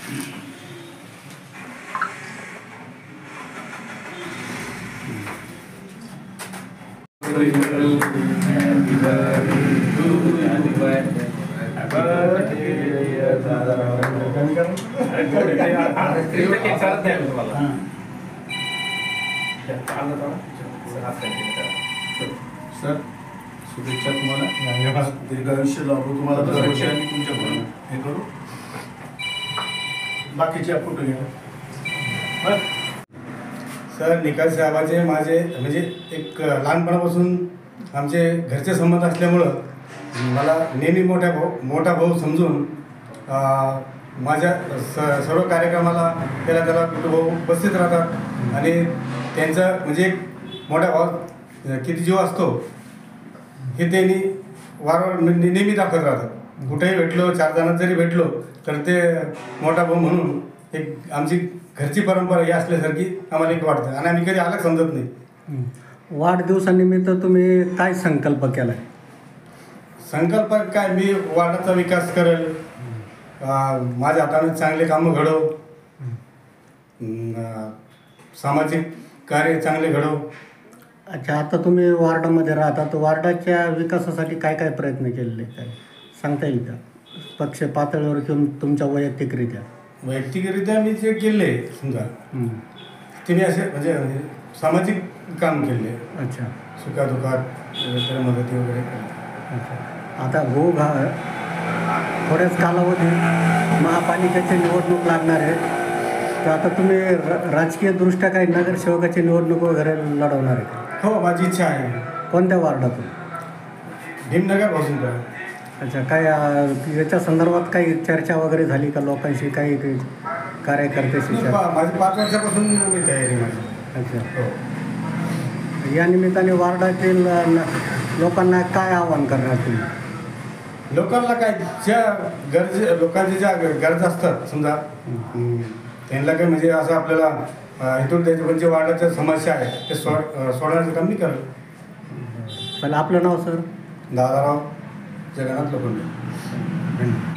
Sir शुभेच्छा तुम्हाला, दीर्घ आयुष्य लाभो तुम्हाला. तुमच्या हे करू बाकीचे फोटो घ्या. सर निकाल साहेबाचे माझे म्हणजे एक लहानपणापासून आमचे घरचे संबंध असल्यामुळं मला नेहमी मोठा भाऊ समजून माझ्या सर्व कार्यक्रमाला त्याला कुठे भाऊ उपस्थित राहतात आणि त्यांचा म्हणजे एक मोठा भाव किती जीव असतो हे त्यांनी वारंवार नेहमी दाखवत राहतात. कुठेही भेटलो, 4 जणांत जरी भेटलो तर ते मोठा भाऊ म्हणून एक आमची घरची परंपरा ही असल्यासारखी आम्हाला एक वाटतं आणि आम्ही कधी अलग समजत नाही. वाढदिवसानिमित्त तुम्ही काय संकल्प केला आहे? संकल्प काय, मी वार्डाचा विकास करेल, माझ्या हाताने चांगले कामं घडव, सामाजिक कार्य चांगले घडव. अच्छा, आता तुम्ही वार्डामध्ये राहता तर वार्डाच्या विकासासाठी काय काय प्रयत्न केलेले काय सांगता येईल का? पक्ष पातळीवर किंवा तुमच्या वैयक्तिकरित्या? वैयक्तिकरित्या मी जे केले समजा ते मी असे म्हणजे सामाजिक काम केले. अच्छा, सुखादुखात मदती वगैरे केली. अच्छा, आता थोड्याच कालावधीत महापालिकेची निवडणूक लागणार आहे तर आता तुम्ही राजकीयदृष्ट्या काही नगरसेवकाची निवडणूक वगैरे लढवणार आहे का? हो, माझी इच्छा आहे. कोणत्या वार्डातून? भीमनगरपासून का? अच्छा, काय याच्या संदर्भात काही चर्चा वगैरे झाली का लोकांशी, काही कार्यकर्त्याशी? माझी 5 वर्षापासून मी तयारी माझी. अच्छा, हो. या निमित्ताने वार्डातील लोकांना काय आवाहन करणार तुम्ही? लोकांना काय लोकांच्या ज्या गरजा असतात समजा त्यांना काय म्हणजे असं आपल्याला इथून त्याच्या म्हणजे वार्डाच्या समस्या आहे ते सोडवण्याचं काम नाही करलं. पण आपलं नाव सर? दादाराव जगन्नाथ लोखंडे.